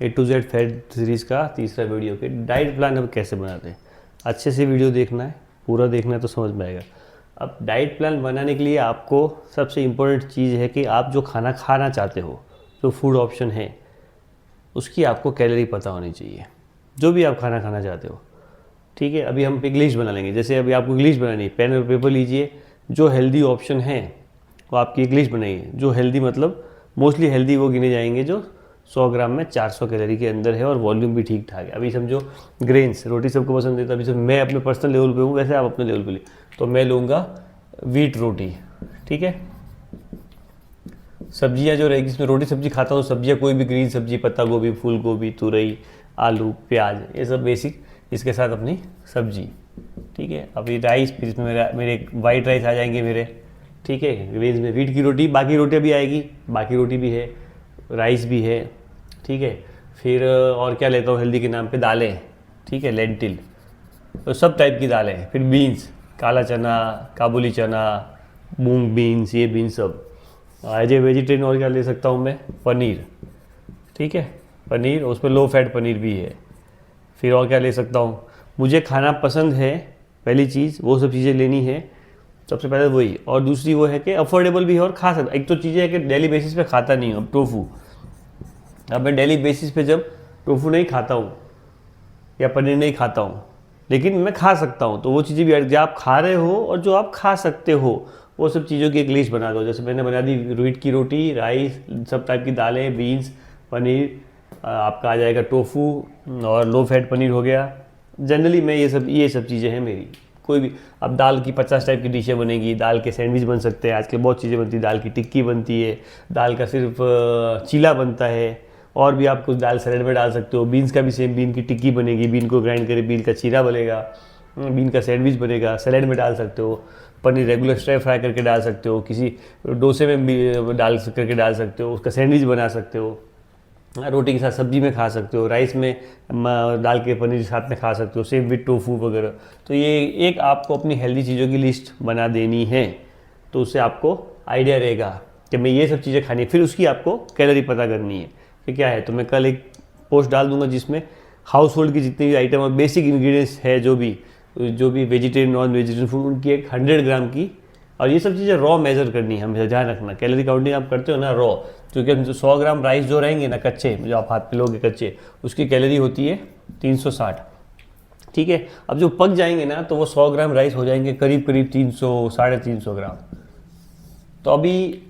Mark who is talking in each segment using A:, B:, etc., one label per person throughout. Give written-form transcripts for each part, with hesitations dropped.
A: A to Z fat series का तीसरा video के डाइट प्लान अब कैसे बनाते हैं। अच्छे से वीडियो देखना है, पूरा देखना है तो समझ में आएगा। अब डाइट प्लान बनाने के लिए आपको सबसे इम्पोर्टेंट चीज़ है कि आप जो खाना खाना चाहते हो, जो फूड ऑप्शन है, उसकी आपको कैलोरी पता होनी चाहिए, जो भी आप खाना खाना चाहते हो। ठीक है, अभी हम एक लिस्ट बना लेंगे। जैसे अभी आपको लिस्ट बनानी है, पेन और पेपर लीजिए, जो हेल्दी ऑप्शन है वो आपकी एक लिस्ट बनाइए। जो हेल्दी मतलब मोस्टली हेल्दी वो गिने जाएंगे जो 100 ग्राम में 400 कैलोरी के अंदर है और वॉल्यूम भी ठीक ठाक है। अभी समझो ग्रेन्स, रोटी सबको पसंद है, तो अभी मैं अपने पर्सनल लेवल पे हूँ, वैसे आप अपने लेवल पे ले, तो मैं लूँगा व्हीट रोटी। ठीक है, सब्जियां जो रहेगी, जिसमें रोटी सब्जी खाता हूँ, सब्जियां कोई भी ग्रीन सब्जी, पत्ता गोभी, फूल गोभी, तुरई, आलू, प्याज, ये सब बेसिक, इसके साथ अपनी सब्जी। ठीक है, अभी राइस, फिर इसमें मेरे वाइट राइस आ जाएंगे मेरे। ठीक है, ग्रेन्स में व्हीट की रोटी, बाकी रोटियाँ भी आएगी, बाकी रोटी भी है, राइस भी है। ठीक है, फिर और क्या लेता हूँ हेल्दी के नाम पे, दालें। ठीक है, लेंटिल, तो सब टाइप की दालें हैं। फिर बीन्स, काला चना, काबुली चना, मूंग बीन्स, ये बीन्स सब। एज ए वेजिटेरियन और क्या ले सकता हूँ मैं, पनीर। ठीक है, पनीर, उसमें लो फैट पनीर भी है। फिर और क्या ले सकता हूँ, मुझे खाना पसंद है, पहली चीज़ वो सब चीज़ें लेनी है, सबसे पहले वही। और दूसरी वो है कि अफोर्डेबल भी है और खा सकता। एक तो चीज़ें है कि डेली बेसिस पे खाता नहीं हूँ। अब टोफू, अब मैं डेली बेसिस पे जब टोफू नहीं खाता हूँ या पनीर नहीं खाता हूँ, लेकिन मैं खा सकता हूँ, तो वो चीज़ें भी जो आप खा रहे हो और जो आप खा सकते हो, वो सब चीज़ों की एक लिस्ट बना दो। जैसे मैंने बना दी व्हीट की रोटी, राइस, सब टाइप की दालें, बीन्स, पनीर, आपका आ जाएगा टोफू, और लो फैट पनीर हो गया। जनरली मैं ये सब चीज़ें हैं मेरी। कोई भी, अब दाल की 50 टाइप की डिशें बनेगी, दाल के सैंडविच बन सकते हैं, आजकल बहुत चीज़ें बनती है, दाल की टिक्की बनती है, दाल का सिर्फ चीला बनता है, और भी आप कुछ दाल सैलेड में डाल सकते हो। बीन्स का भी सेम, बीन की टिक्की बनेगी, बीन को ग्राइंड करके बीन का चीरा बनेगा, बीन का सैंडविच बनेगा, सैलेड में डाल सकते हो। पनीर रेगुलर स्ट्राई फ्राई करके डाल सकते हो, किसी डोसे में भी डाल करके डाल सकते हो, उसका सैंडविच बना सकते हो, रोटी के साथ सब्जी में खा सकते हो, राइस में डाल के पनीर के साथ में खा सकते हो, सेम विद टोफू वगैरह। तो ये एक आपको अपनी हेल्दी चीज़ों की लिस्ट बना देनी है, तो उससे आपको आइडिया रहेगा कि मैं ये सब चीज़ें खानी है। फिर उसकी आपको कैलोरी पता करनी है कि क्या है। तो मैं कल एक पोस्ट डाल दूंगा जिसमें हाउस होल्ड की जितनी भी आइटम और बेसिक इंग्रेडिएंट्स है, जो भी वेजिटेरियन नॉन वेजिटेरियन फूड, उनकी एक 100 ग्राम की, और ये सब चीज़ें रॉ मेजर करनी है, हमेशा ध्यान रखना। कैलोरी काउंटिंग आप करते हो ना रॉ, क्योंकि हम जो 100 ग्राम राइस जो रहेंगे ना कच्चे, जो आप हाथ पे लोगे कच्चे, उसकी कैलोरी होती है 360। ठीक है, अब जो पक जाएंगे ना, तो वो 100 ग्राम राइस हो जाएंगे करीब करीब 300 350 ग्राम। तो अभी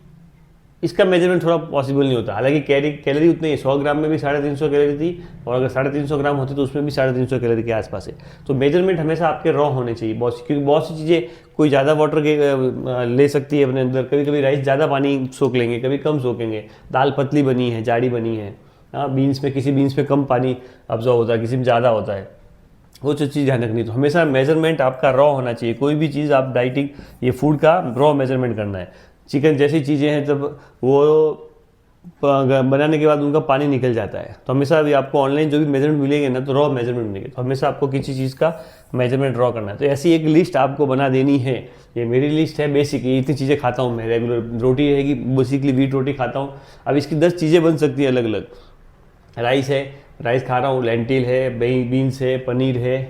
A: इसका मेजरमेंट थोड़ा पॉसिबल नहीं होता। हालांकि कैलोरी उतनी है, 100 ग्राम में भी 350 कैलोरी थी, और अगर 350 ग्राम होती तो उसमें भी 350 कैलोरी के आसपास है। तो मेजरमेंट हमेशा आपके रॉ होने चाहिए क्योंकि बहुत सी चीज़ें, कोई ज़्यादा वाटर के ले सकती है अपने अंदर, कभी कभी राइस ज़्यादा पानी सोख लेंगे, कभी कम सोखेंगे, दाल पतली बनी है, जाड़ी बनी है, हाँ, बीन्स में किसी बीन्स में कम पानी अब्जॉर्व होता है, किसी में ज़्यादा होता है, वो चीज़ ध्यान रखनी। तो हमेशा मेजरमेंट आपका रॉ होना चाहिए। कोई भी चीज़ आप डाइटिंग, ये फूड का रॉ मेजरमेंट करना है। चिकन जैसी चीज़ें हैं, जब वो बनाने के बाद उनका पानी निकल जाता है, तो हमेशा भी आपको ऑनलाइन जो भी मेजरमेंट मिलेंगे ना, तो रॉ मेजरमेंट मिलेंगे, तो हमेशा आपको किसी चीज़ का मेजरमेंट ड्रॉ करना है। तो ऐसी एक लिस्ट आपको बना देनी है। ये मेरी लिस्ट है बेसिक, ये इतनी चीज़ें खाता हूँ मैं रेगुलर। रोटी रहेगी, बेसिकली व्हीट रोटी खाता हूँ। अब इसकी 10 चीज़ें बन सकती हैं अलग अलग। राइस है, राइस खा रहा हूँ, लेंटिल है, बीन्स है, पनीर है,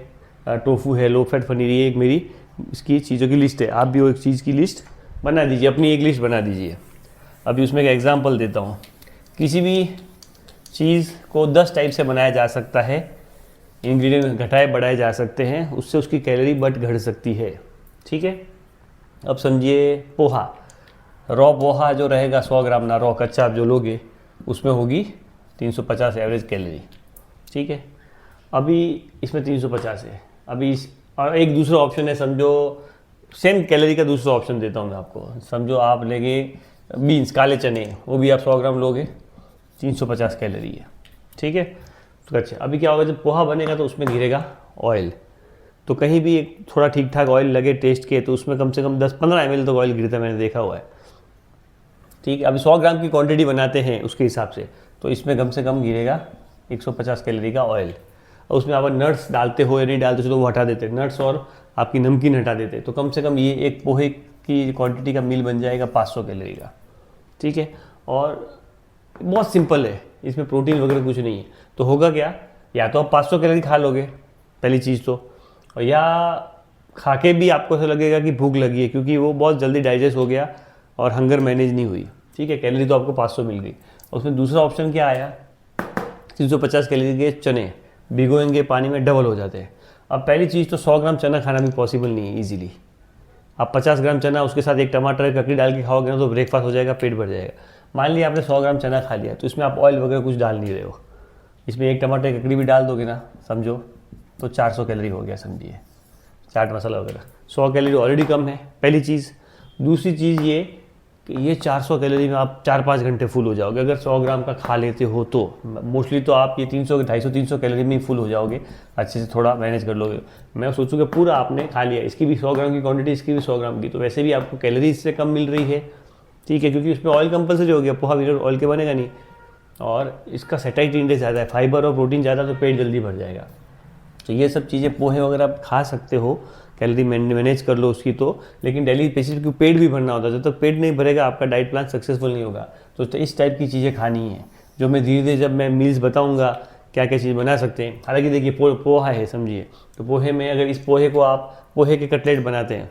A: टोफू है, लो फैट पनीर, ये एक मेरी इसकी चीज़ों की लिस्ट है। आप भी वो एक चीज़ की लिस्ट बना दीजिए, अपनी एक लिस्ट बना दीजिए। अभी उसमें एक एग्जांपल देता हूँ। किसी भी चीज़ को 10 टाइप से बनाया जा सकता है, इंग्रेडिएंट घटाए बढ़ाए जा सकते हैं, उससे उसकी कैलोरी घट सकती है। ठीक है, अब समझिए पोहा, रॉ पोहा जो रहेगा 100 ग्राम ना, रॉ कच्चा आप जो लोगे, उसमें होगी 350 एवरेज कैलोरी। ठीक है, अभी इसमें 350 है। अभी और एक दूसरा ऑप्शन है, समझो सेम कैलोरी का दूसरा ऑप्शन देता हूँ मैं आपको। समझो आप लेंगे बीन्स, काले चने, वो भी आप 100 ग्राम लोगे, 350 कैलोरी है। ठीक है, तो अच्छा, अभी क्या होगा, जब पोहा बनेगा तो उसमें गिरेगा ऑयल। तो कहीं भी एक थोड़ा ठीक ठाक ऑयल लगे टेस्ट के, तो उसमें कम से कम 10-15 ml तो ऑयल गिरता है, मैंने देखा हुआ है। ठीक है, अभी 100 ग्राम की क्वांटिटी बनाते हैं उसके हिसाब से, तो इसमें कम से कम गिरेगा 150 कैलोरी का ऑयल। और उसमें आप नट्स डालते हो या नहीं डालते हो तो वो हटा देते हैं, नट्स और आपकी नमकीन हटा देते हैं। तो कम से कम ये एक पोहे की क्वांटिटी का मील बन जाएगा 500 कैलोरी का। ठीक है, और बहुत सिंपल है, इसमें प्रोटीन वगैरह कुछ नहीं है। तो होगा क्या, या तो आप 500 कैलोरी खा लोगे पहली चीज़ तो, और या खा के भी आपको ऐसा लगेगा कि भूख लगी है, क्योंकि वो बहुत जल्दी डाइजेस्ट हो गया और हंगर मैनेज नहीं हुई। ठीक है, कैलोरी तो आपको 500 मिल गई। उसमें दूसरा ऑप्शन क्या आया, 350 कैलोरी के चने भिगोएंगे पानी में, डबल हो जाते हैं। अब पहली चीज़ तो 100 ग्राम चना खाना भी पॉसिबल नहीं है ईजिली। आप 50 ग्राम चना उसके साथ एक टमाटर ककड़ी डाल के खाओगे ना तो ब्रेकफास्ट हो जाएगा, पेट भर जाएगा। मान लिया आपने 100 ग्राम चना खा लिया, तो इसमें आप ऑयल वगैरह कुछ डाल नहीं रहे हो, इसमें एक टमाटर ककड़ी भी डाल दोगे ना समझो, तो 400 कैलोरी हो गया समझिए, चाट मसाला वगैरह। 100 कैलोरी ऑलरेडी कम है, पहली चीज़। दूसरी चीज़ ये कि ये 400 कैलोरी में आप 4-5 घंटे फुल हो जाओगे अगर 100 ग्राम का खा लेते हो तो। मोस्टली तो आप ये 250-300 कैलोरी में ही फुल हो जाओगे, अच्छे से थोड़ा मैनेज कर लोगे। मैं सोचूंगा पूरा आपने खा लिया, इसकी भी 100 ग्राम की क्वांटिटी, इसकी भी 100 ग्राम की, तो वैसे भी आपको कैलोरी इससे कम मिल रही है। ठीक है, क्योंकि उसमें ऑयल कंपलसरी हो गया, पोहा विदाउट ऑयल के बनेगा नहीं, और इसका सेटाइटी इंडेक्स ज़्यादा है, फाइबर और प्रोटीन ज़्यादा, तो पेट जल्दी भर जाएगा। तो ये सब चीज़ें पोहे वगैरह आप खा सकते हो, कैलोरी मैनेज कर लो उसकी तो, लेकिन डेली बेसिस पे पेट भी भरना होता है। जब तक पेट नहीं भरेगा आपका डाइट प्लान सक्सेसफुल नहीं होगा। तो इस टाइप की चीज़ें खानी है, जो मैं धीरे धीरे जब मैं मील्स बताऊंगा क्या क्या चीज़ बना सकते हैं। हालांकि देखिए पोहा है समझिए, तो पोहे में अगर इस पोहे को आप पोहे के कटलेट बनाते हैं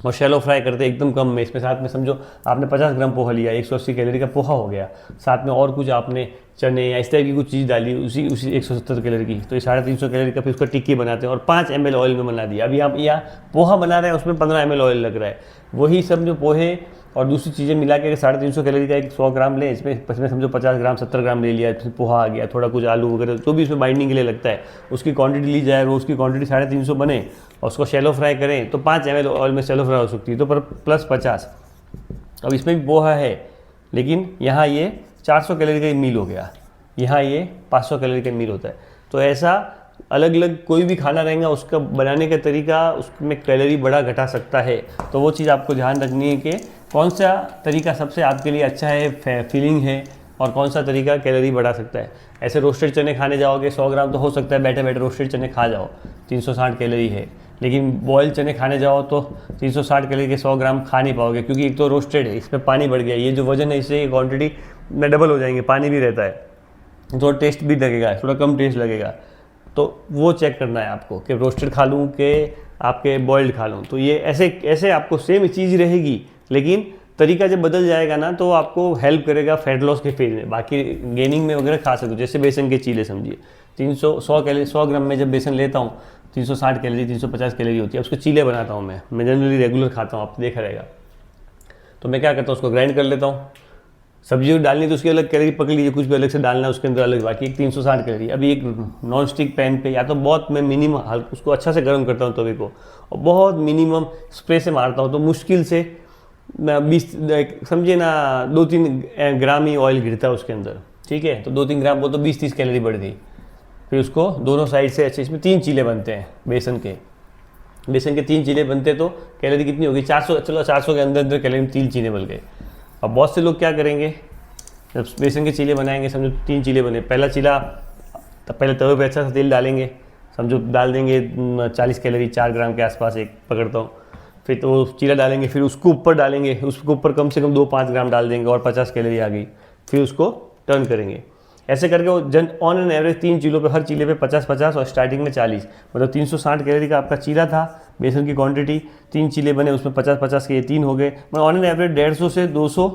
A: और शैलो फ्राई करते हैं एकदम कम में, इसमें साथ में समझो आपने 50 ग्राम पोहा लिया, 180 कैलोरी का पोहा हो गया, साथ में और कुछ आपने चने या इस टाइप की कुछ चीज़ डाली उसी 170 कैलोरी की, तो ये 350 कैलोरी का फिर उसका टिक्की बनाते हैं और 5 ml ऑयल में बना दिया। अभी आप यहाँ पोहा बना रहे हैं उसमें 15 ml ऑयल लग रहा है। वही सब जो पोहे और दूसरी चीज़ें मिला के 350 कैलोरी का एक 100 ग्राम लें, इसमें समझो 50 ग्राम 70 ग्राम ले लिया, फिर पोहा आ गया, थोड़ा कुछ आलू वगैरह जो भी इसमें बाइंडिंग के लिए लगता है उसकी क्वांटिटी ली जाए, वो उसकी क्वांटिटी 350 बने और उसको शैलो फ्राई करें तो 5 ml ऑयल में शैलो फ्राई हो सकती है, तो पर प्लस 50। अब इसमें भी पोहा है, लेकिन यहाँ ये 400 कैलोरी का मील हो गया, यहाँ ये 500 कैलोरी का मील होता है। तो ऐसा अलग अलग कोई भी खाना रहेगा उसका बनाने का तरीका उसमें कैलोरी बड़ा घटा सकता है। तो वो चीज़ आपको ध्यान रखनी है कि कौन सा तरीका सबसे आपके लिए अच्छा है, फीलिंग है, और कौन सा तरीका कैलोरी बढ़ा सकता है। ऐसे रोस्टेड चने खाने जाओगे 100 ग्राम तो हो सकता है बैठे बैठे रोस्टेड चने खा जाओ, 360 कैलोरी है, लेकिन बॉयल चने खाने जाओ तो 360 कैलोरी के 100 ग्राम खा नहीं पाओगे, क्योंकि एक तो रोस्टेड है, इसमें पानी बढ़ गया, ये जो वजन है इससे क्वांटिटी में डबल हो जाएंगे, पानी भी रहता है, थोड़ा टेस्ट भी लगेगा, थोड़ा कम टेस्ट लगेगा। तो वो चेक करना है आपको कि रोस्टेड खा लूँ कि आपके बॉइल्ड खा लूँ। तो ये ऐसे आपको सेम चीज़ रहेगी, लेकिन तरीका जब बदल जाएगा ना तो आपको हेल्प करेगा फैट लॉस के फेज में, बाकी गेनिंग में वगैरह खा सकते हो। जैसे बेसन के चीले समझिए, 100 ग्राम में जब बेसन लेता हूँ 360 कैलोरी 350 कैलोरी होती है, उसके चीले बनाता हूँ मैं जनरली रेगुलर खाता हूँ, आपने देखा रहेगा। तो मैं क्या करता हूँ, उसको ग्राइंड कर लेता हूँ, सब्जी डालनी तो उसकी अलग कैलोरी पकड़ लीजिए, कुछ भी अलग से डालना है उसके अंदर अलग, बाकी एक 360 कैलोरी। अभी एक नॉन स्टिक पैन पे या तो बहुत मैं मिनिमम उसको अच्छा से गर्म करता हूँ तवे को, और बहुत मिनिमम स्प्रे से मारता हूँ, तो मुश्किल से 20 समझिए ना 2-3 ग्राम ही ऑयल गिरता है उसके अंदर। ठीक है, तो 2-3 ग्राम बोल तो 20-30 कैलोरी बढ़ गई। फिर उसको दोनों साइड से अच्छे, इसमें 3 चीले बनते हैं बेसन के 3 चीले बनते, तो कैलोरी कितनी होगी 400, चलो 400 के अंदर कैलोरी 3 चीले बन गए। अब बहुत से लोग क्या करेंगे, जब बेसन के चीले बनाएंगे, समझो 3 चीले बने, पहला चीला तब पहले तवे पे अच्छा सा तेल डालेंगे, समझो डाल देंगे 40 कैलोरी 4 ग्राम के आसपास एक पकड़ता हूँ, फिर तो वो चीला डालेंगे, फिर उसको ऊपर डालेंगे, उसके ऊपर कम से कम 2-5 ग्राम डाल देंगे और 50 कैलोरी आ गई, फिर उसको टर्न करेंगे। ऐसे करके वो ऑन एन एवरेज 3 चीलों पे, हर चीले पे 50-50 और स्टार्टिंग में 40, मतलब 360 कैलोरी का आपका चीला था, बेसन की क्वांटिटी 3 चीले बने, उसमें 50-50 के ये 3 हो गए, मतलब ऑन एन एवरेज 150 से 200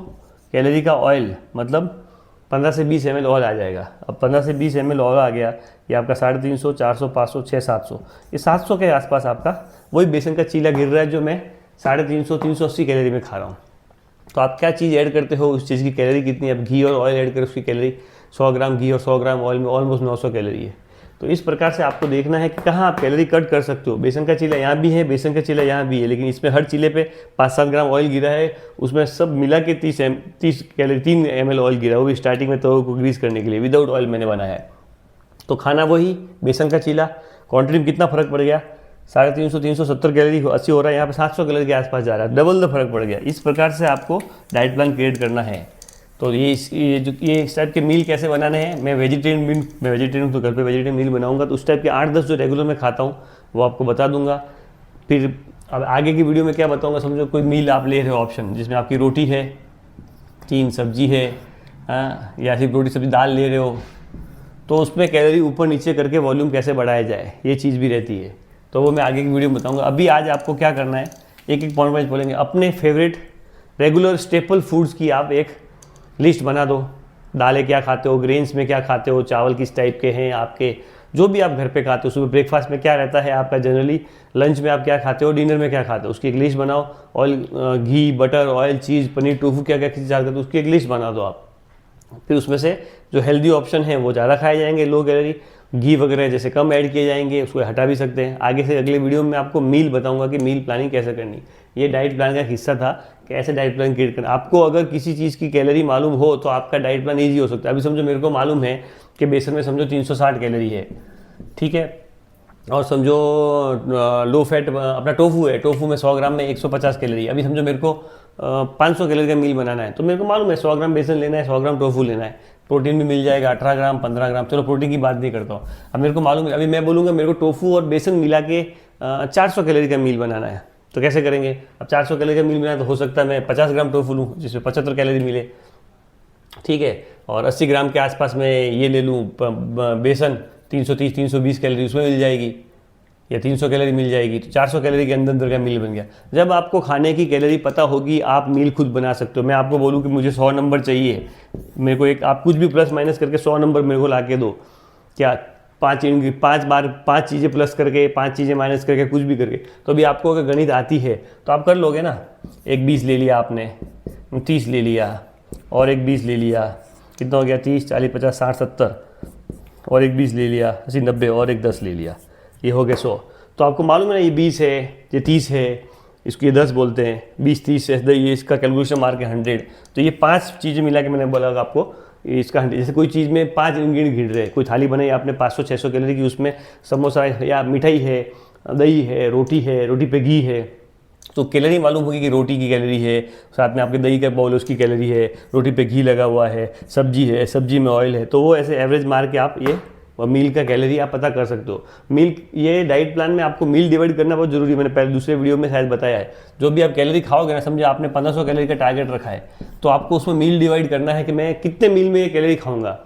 A: कैलोरी का ऑयल, मतलब 15 से 20 ml ऑयल आ जाएगा। अब 15 से 20 ml ऑयल आ गया, ये आपका 350, 400, 500, 600-700, ये 700 के आसपास आपका वही बेसन का चीला गिर रहा है जो मैं 350-380 कैलोरी में खा रहा हूँ। तो आप क्या चीज़ ऐड करते हो उस चीज़ की कैलोरी कितनी है। अब घी और ऑयल ऐड करें, उसकी कैलोरी 100 ग्राम घी और 100 ग्राम ऑयल में ऑलमोस्ट 900 कैलोरी है। तो इस प्रकार से आपको देखना है कि कहाँ आप कैलोरी कट कर सकते हो। बेसन का चीला यहाँ भी है, बेसन का चीला यहाँ भी है, लेकिन इसमें हर चीले पे 5-7 ग्राम ऑयल गिरा है, उसमें सब मिला के 30 कैलोरी 3 ml ऑयल गिरा है, वो भी स्टार्टिंग में तवे को ग्रीस करने के लिए, विदाउट ऑयल मैंने बनाया है। तो खाना वही बेसन का चीला, क्वांटिटी में कितना फर्क पड़ गया, 350-370 कैलोरी 80 हो रहा है, यहाँ पे 700 कैलोरी के आसपास जा रहा है, डबल द फर्क पड़ गया। इस प्रकार से आपको डाइट प्लान क्रिएट करना है। तो ये इस टाइप के मील कैसे बनाने हैं, मैं वेजिटेरियन तो घर पे वेजिटेरियन मील बनाऊंगा, तो उस टाइप के 8-10 जो रेगुलर मैं खाता हूँ वो आपको बता दूंगा। फिर अब आगे की वीडियो में क्या बताऊंगा, समझो कोई मील आप ले रहे हो ऑप्शन जिसमें आपकी रोटी है, 3 सब्जी है, हाँ, या सिर्फ रोटी सब्जी दाल ले रहे हो, तो उसमें कैलोरी ऊपर नीचे करके वॉल्यूम कैसे बढ़ाया जाए, ये चीज़ भी रहती है। तो वो मैं आगे की वीडियो में बताऊंगा। अभी आज आपको क्या करना है, एक एक पॉइंट वाइज बोलेंगे। अपने फेवरेट रेगुलर स्टेपल फूड्स की आप एक लिस्ट बना दो। दालें क्या खाते हो, ग्रेन्स में क्या खाते हो, चावल किस टाइप के हैं आपके, जो भी आप घर पे खाते हो। सुबह ब्रेकफास्ट में क्या रहता है आपका जनरली, लंच में आप क्या खाते हो, डिनर में क्या खाते हो, उसकी एक लिस्ट बनाओ। ऑयल, घी, बटर, ऑयल, चीज़, पनीर, टोफू, क्या क्या चीज़ खाते हो, उसकी एक लिस्ट बना दो आप। फिर उसमें से जो हेल्दी ऑप्शन है वो ज़्यादा खाए जाएंगे, लो कैलोरी। घी वगैरह जैसे कम ऐड किए जाएंगे, उसको हटा भी सकते हैं। आगे से अगले वीडियो में आपको मील बताऊंगा कि मील प्लानिंग कैसे करनी। ये डाइट प्लान का हिस्सा था कि ऐसे डाइट प्लान क्रिएट करना। आपको अगर किसी चीज़ की कैलोरी मालूम हो तो आपका डाइट प्लान ईजी हो सकता है। अभी समझो मेरे को मालूम है कि बेसन में समझो 360 कैलोरी है, ठीक है, और समझो लो फैट अपना टोफू है, टोफू में 100 ग्राम में 150 कैलोरी। अभी समझो मेरे को 500 कैलोरी का मील बनाना है, तो मेरे को मालूम है 100 ग्राम बेसन लेना है, 100 ग्राम टोफू लेना है, प्रोटीन भी मिल जाएगा 18 ग्राम 15 ग्राम। चलो प्रोटीन की बात नहीं करता हूँ। अब मेरे को मालूम है, अभी मैं बोलूँगा मेरे को टोफू और बेसन मिला के 400 कैलोरी का मील बनाना है, तो कैसे करेंगे। अब 400 कैलोरी का मील बनाना तो हो सकता है मैं 50 ग्राम टोफू लूँ जिसमें 75 कैलोरी मिले, ठीक है, और 80 ग्राम के आसपास में ये ले लूँ बेसन, 330 320 कैलोरी उसमें मिल जाएगी, या 300 कैलोरी मिल जाएगी, तो 400 कैलोरी के अंदर अंदर का मील बन गया। जब आपको खाने की कैलोरी पता होगी, आप मील खुद बना सकते हो। मैं आपको बोलूँ कि मुझे 100 नंबर चाहिए, मेरे को एक आप कुछ भी प्लस माइनस करके 100 नंबर मेरे को ला के दो, क्या 5 बार 5 चीज़ें प्लस करके 5 चीज़ें माइनस करके कुछ भी करके, तो अभी आपको अगर गणित आती है तो आप कर लोगे ना। एक 20 ले लिया आपने, 30 ले लिया, और एक 20 ले लिया, कितना हो गया 30 40 50 60 70, और एक 20 ले लिया 80 90, और एक 10 ले लिया, ये हो गया 100। तो आपको मालूम है ना ये 20 है, ये 30 है, इसको ये 10 बोलते हैं, 20 30 है, ये इसका कैलकुलेशन मार के 100। तो ये 5 चीज़ें मिला के मैंने बोला आपको इसका 100। जैसे कोई चीज़ में 5 इंग्रेडिएंट गिर रहे, कोई थाली बनाई आपने 500-600 कैलोरी की, उसमें समोसा या मिठाई है, दही है, रोटी पे घी है, तो कैलोरी मालूम होगी कि रोटी की कैलोरी है, साथ में आपके दही का बाउल उसकी कैलोरी है, रोटी पे घी लगा हुआ है, सब्जी में ऑयल है, तो वो ऐसे एवरेज मार के आप ये मील का कैलोरी आप पता कर सकते हो। मील, ये डाइट प्लान में आपको मील डिवाइड करना बहुत जरूरी है। मैंने पहले दूसरे वीडियो में शायद बताया है। जो भी आप कैलोरी खाओगे ना, समझे आपने 1500 कैलोरी का टारगेट रखा है, तो आपको उसमें मील डिवाइड करना है कि मैं कितने मील में ये कैलोरी खाऊंगा।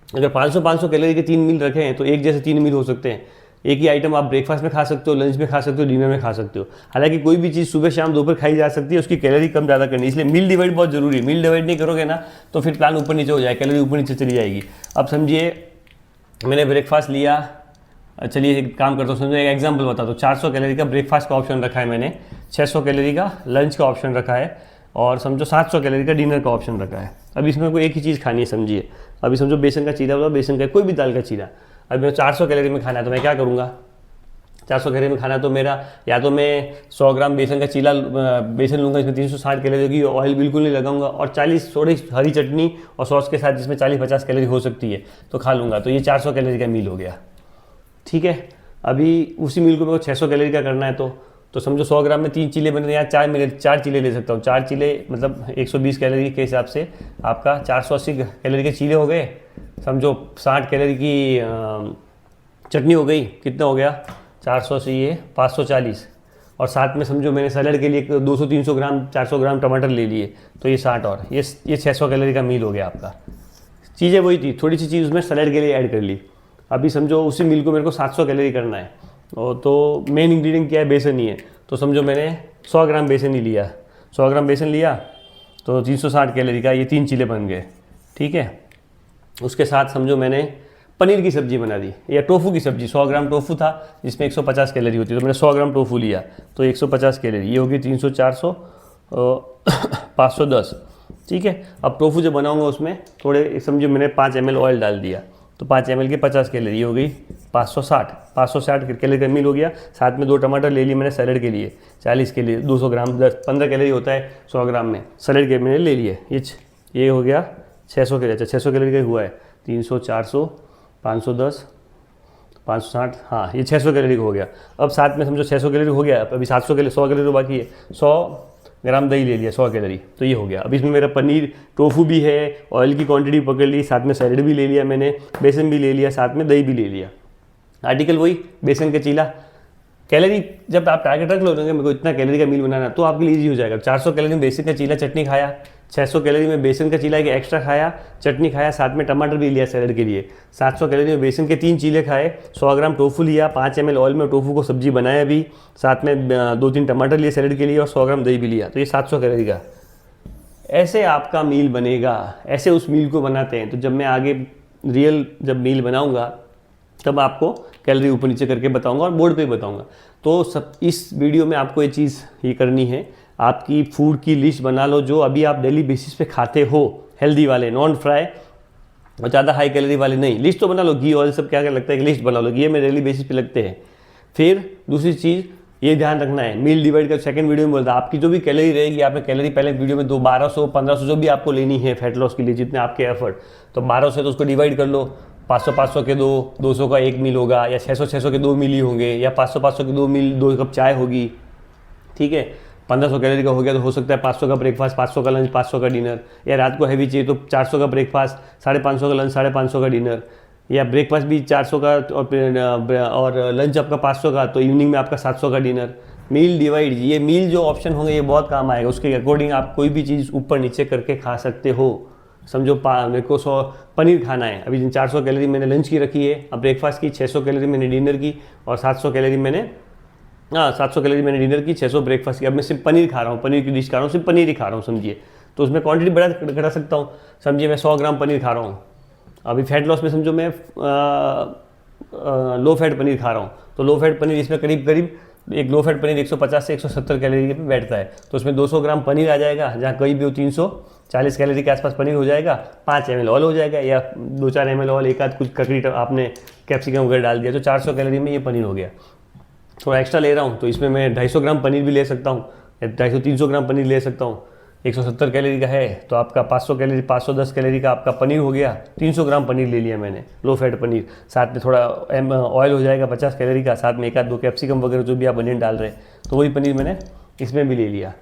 A: अगर 500 कैलोरी के 3 मील रखे हैं तो एक जैसे 3 मील हो सकते हैं। एक ही आइटम आप ब्रेकफास्ट में खा सकते हो, लंच में खा सकते हो, डिनर में खा सकते हो। हालांकि कोई भी चीज़ सुबह शाम दोपहर खाई जा सकती है, उसकी कैलोरी कम ज़्यादा करनी, इसलिए मील डिवाइड बहुत जरूरी है। मील डिवाइड नहीं करोगे ना तो फिर प्लान ऊपर नीचे हो जाए, कैलोरी ऊपर नीचे चली जाएगी। अब समझिए मैंने ब्रेकफास्ट लिया, चलिए एक काम करता हूँ, समझो एक एग्जांपल बताता हूँ। 400 कैलोरी का ब्रेकफास्ट का ऑप्शन रखा है मैंने, 600 कैलोरी का लंच का ऑप्शन रखा है, और समझो 700 कैलोरी का डिनर का ऑप्शन रखा है। अब इसमें कोई एक ही चीज़ खानी है, समझिए। अभी समझो बेसन का चीरा होगा, बेसन का कोई भी दाल का चीरा, अब मैं 400 कैलोरी में खाना है तो मैं क्या करूँगा। 400 कैलोरी में खाना तो मेरा, या तो मैं 100 ग्राम बेसन का चीला बेसन लूँगा, इसमें 360 कैलोरी होगी, ऑयल बिल्कुल नहीं लगाऊंगा, और 40 थोड़ी हरी चटनी और सॉस के साथ जिसमें 40-50 कैलोरी हो सकती है तो खा लूँगा। तो ये 400 कैलोरी का मील हो गया, ठीक है। अभी उसी मील को मेरे को 600 कैलोरी का करना है, तो समझो 100 ग्राम में 3 चीले बने, या 4 चीले ले सकता हूँ। 4 चीले मतलब 120 कैलोरी के हिसाब से आपका 480 कैलोरी के चीले हो गए। समझो 60 कैलोरी की चटनी हो गई, कितना हो गया 400 से ये 540, और साथ में समझो मैंने सैलड के लिए 200-300 ग्राम 400 ग्राम टमाटर ले लिए, तो ये 60, और ये 600 कैलोरी का मील हो गया आपका। चीज़ें वही थी, थोड़ी सी चीज़ उसमें सैलड के लिए ऐड कर ली। अभी समझो उसी मील को मेरे को 700 कैलोरी करना है, और तो मेन इंग्रेडिएंट क्या है, बेसन ही है। तो समझो मैंने 100 ग्राम बेसन ही लिया, 100 ग्राम बेसन लिया तो 360 कैलोरी का ये 3 चीले बन गए, ठीक है। उसके साथ समझो मैंने पनीर की सब्जी बना दी, या टोफू की सब्जी। 100 ग्राम टोफू था जिसमें 150 कैलोरी होती है, तो मैंने 100 ग्राम टोफू लिया तो 150 कैलोरी, ये होगी 300 400 510, ठीक है। अब टोफू जो बनाऊंगा उसमें थोड़े समझो मैंने 5 ml ऑयल डाल दिया, तो 5 ml के 50 कैलोरी हो गई 560 कैलोरी का मील हो गया। साथ में 2 टमाटर ले लिए मैंने सैलड के लिए, 40 के लिए 200 ग्राम 15 कैलोरी होता है 100 ग्राम में, सैलड के मैंने ले लिए। ये हो गया 600 कैलोरी। अच्छा 600 कैलोरी का हुआ है, 300 400 510 560, हाँ ये 600 कैलोरी का हो गया। अब साथ में समझो 600 कैलोरी हो गया, अभी 700 कैलोरी 100 कैलोरी बाकी है। 100 ग्राम दही ले लिया 100 कैलोरी, तो ये हो गया। अब इसमें मेरा पनीर टोफू भी है, ऑयल की क्वांटिटी पकड़ ली, साथ में सैलड भी ले लिया मैंने, बेसन भी ले लिया, साथ में दही भी ले लिया। आर्टिकल वही बेसन का चीला। कैलोरी जब आप टारगेट रख लो मेरे को इतना कैलोरी का मील बनाना, तो आपके लिए ईजी हो जाएगा। 400 कैलोरी में बेसन का चीला चटनी खाया, 600 कैलोरी में बेसन का चीला एक एक्स्ट्रा खाया, चटनी खाया, साथ में टमाटर भी लिया सैलड के लिए। 700 कैलोरी में बेसन के 3 चीले खाए, 100 ग्राम टोफू लिया, 5 ml ऑयल में टोफू को सब्जी बनाया भी, साथ में 2-3 टमाटर लिए सैलड के लिए और 100 ग्राम दही भी लिया। तो ये 700 कैलोरी का ऐसे आपका मील बनेगा। ऐसे उस मील को बनाते हैं। तो जब मैं आगे रियल जब मील बनाऊंगा तब आपको कैलोरी ऊपर नीचे करके बताऊंगा और बोर्ड पे बताऊंगा। तो सब इस वीडियो में आपको ये चीज़ ये करनी है, आपकी फूड की लिस्ट बना लो जो अभी आप डेली बेसिस पे खाते हो, हेल्दी वाले, नॉन फ्राई और ज़्यादा हाई कैलोरी वाले नहीं। लिस्ट तो बना लो, घी ऑयल सब क्या क्या लगता है कि लिस्ट बना लो, ये मेरे डेली बेसिस पे लगते हैं। फिर दूसरी चीज़ ये ध्यान रखना है, मील डिवाइड कर, सेकंड वीडियो में बोलता है आपकी जो भी कैलोरी रहेगी, आपने कैलोरी पहले वीडियो में 1200-1500 जो भी आपको लेनी है फैट लॉस के लिए, जितने आपके एफर्ट, तो 1200 से तो उसको डिवाइड कर लो। 500-500 के 200 का 1 मील होगा, या 600-600 के 2 मील ही होंगे, या 500-500 के 2 मील 2 कप चाय होगी, ठीक है। 1500 कैलोरी का हो गया तो हो सकता है 500 का ब्रेकफास्ट, 500 का लंच, 500 का डिनर, या रात को हैवी चाहिए तो 400 का ब्रेकफास्ट, 550 का लंच, 550 का डिनर, या ब्रेकफास्ट भी 400 का और लंच आपका 500 का, तो इवनिंग में आपका 700 का डिनर। मील डिवाइड, ये मील जो ऑप्शन होंगे ये बहुत काम आएगा। उसके अकॉर्डिंग आप कोई भी चीज़ ऊपर नीचे करके खा सकते हो। समझो मेरे को 100 पनीर खाना है, अभी 400 कैलोरी मैंने लंच की रखी है, अब ब्रेकफास्ट की, 600 कैलोरी मैंने डिनर की, और 700 कैलोरी मैंने 700 कैलोरी मैंने डिनर की, 600 ब्रेकफास्ट की। अब मैं सिर्फ पनीर खा रहा हूँ, पनीर की डिश खा रहा हूँ, सिर्फ पनीर ही खा रहा हूँ, समझिए। तो उसमें क्वांटिटी बढ़ा सकता हूँ। समझिए मैं 100 ग्राम पनीर खा रहा हूँ, अभी फैट लॉस में समझो मैं लो फैट पनीर खा रहा हूँ, तो लो फैट पनीर इसमें करीब करीब एक लो फैट पनीर 150 से 170 कैलोरी पे बैठता है। तो उसमें 200 ग्राम पनीर आ जाएगा, जहाँ कहीं भी हो 340 कैलोरी के आसपास पनीर हो जाएगा। 5 ml ऑयल हो जाएगा, या 2-4 ml ऑयल, एक आध कुछ ककड़ी आपने कैप्सिकम वगैरह डाल दिया, तो 400 कैलोरी में ये पनीर हो गया। थोड़ा एक्स्ट्रा ले रहा हूँ तो इसमें मैं 250 ग्राम पनीर भी ले सकता हूँ, 250-300 ग्राम पनीर ले सकता हूँ। 170 कैलोरी का है तो आपका 500 कैलोरी, 510 कैलोरी का आपका पनीर हो गया। 300 ग्राम पनीर ले लिया मैंने, लो फैट पनीर, साथ में थोड़ा ऑयल हो जाएगा 50 कैलोरी का, साथ में एक आध 2 कैप्सिकम वगैरह जो भी आप अनियन डाल रहे हैं, तो वही पनीर मैंने इसमें भी ले लिया।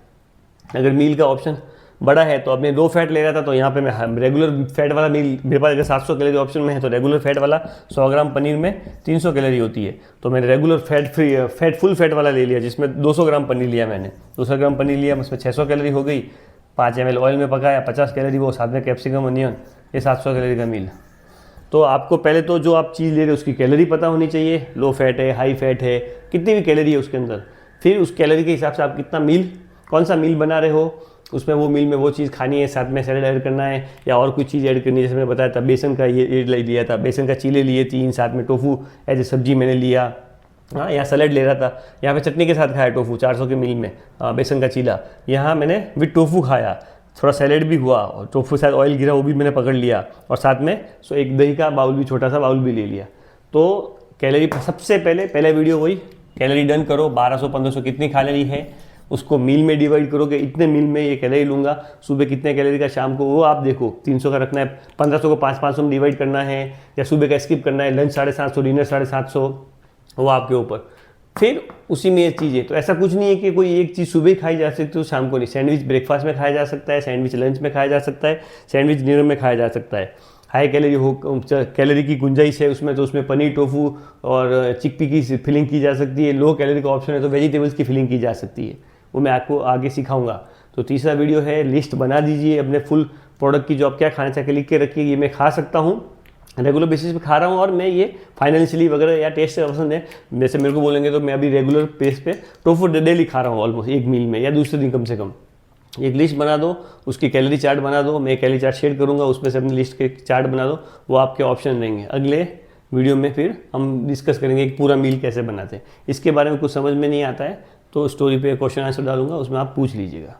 A: अगर मील का ऑप्शन बड़ा है तो अब मैं लो फैट ले रहा था, तो यहाँ पे मैं रेगुलर फैट वाला मील, मेरे पास अगर 700 कैलोरी ऑप्शन में है तो रेगुलर फैट वाला 100 ग्राम पनीर में 300 कैलोरी होती है, तो मैंने रेगुलर फुल फैट वाला ले लिया, जिसमें 200 ग्राम पनीर लिया मैंने। 200 ग्राम पनीर लिया, उसमें 600 कैलोरी हो गई, 5 ml ऑयल में पकाया, 50 कैलोरी वो, साथ में कैप्सिकम अनियन, ये 700 कैलोरी का मील। तो आपको पहले तो जो आप चीज़ ले रहे हो उसकी कैलोरी पता होनी चाहिए, लो फैट है, हाई फैट है, कितनी भी कैलोरी है उसके अंदर। फिर उस कैलोरी के हिसाब से आप कितना मील, कौन सा मील बना रहे हो, उसमें वो मील में वो चीज़ खानी है, साथ में सैलड ऐड करना है या और कुछ चीज़ ऐड करनी है। जैसे मैंने बताया था बेसन का ये लिया था, बेसन का चीले लिए 3, साथ में टोफू एज ए सब्जी मैंने लिया। हाँ, यहाँ सैलड ले रहा था, यहाँ पे चटनी के साथ खाया टोफू 400 के मील में, बेसन का चीला। यहाँ मैंने विद टोफू खाया, थोड़ा सैलेड भी हुआ, और टोफू साथ ऑयल गिरा वो भी मैंने पकड़ लिया, और साथ में एक दही का बाउल भी, छोटा सा बाउल भी ले लिया। तो कैलोरी सबसे पहले वीडियो वही कैलोरी डन करो, 1200-1500 कितनी कैलोरी है उसको मील में डिवाइड करो कि इतने मील में ये कैलोरी लूँगा, सुबह कितने कैलोरी का, शाम को, वो आप देखो 300 का रखना है, 1500 को 500 में डिवाइड करना है, या सुबह का स्किप करना है, लंच 750, डिनर 750, वो आपके ऊपर। फिर उसी में ये चीज़ें, तो ऐसा कुछ नहीं है कि कोई एक चीज़ सुबह खाई जा सकती है तो शाम को नहीं। सैंडविच ब्रेकफास्ट में खाया जा सकता है, सैंडविच लंच में खाया जा सकता है, सैंडविच डिनर में खाया जा सकता है। हाई कैलोरी हो, कैलोरी की गुंजाइश है उसमें, तो उसमें पनीर, टोफू और चिकपी की फिलिंग की जा सकती है। लो कैलोरी का ऑप्शन है तो वेजिटेबल्स की फिलिंग की जा सकती है, वो मैं आपको आगे सिखाऊंगा। तो तीसरा वीडियो है, लिस्ट बना दीजिए अपने फुल प्रोडक्ट की, जो आप क्या खाना चाह के लिख के रखिए, ये मैं खा सकता हूँ, रेगुलर बेसिस पे खा रहा हूँ, और मैं ये फाइनेंशियली वगैरह या टेस्ट से पसंद है। जैसे मेरे को बोलेंगे तो मैं अभी रेगुलर बेस पे टोफू डेली खा रहा हूँ, ऑलमोस्ट एक मील में या दूसरे दिन कम से कम। एक लिस्ट बना दो, उसकी कैलोरी चार्ट बना दो, मैं कैलोरी चार्ट शेयर करूँगा, उसमें से अपनी लिस्ट के चार्ट बना दो, वो आपके ऑप्शन रहेंगे। अगले वीडियो में फिर हम डिस्कस करेंगे एक पूरा मील कैसे बनाते हैं। इसके बारे में कुछ समझ में नहीं आता है तो स्टोरी पे क्वेश्चन आंसर डालूंगा, उसमें आप पूछ लीजिएगा।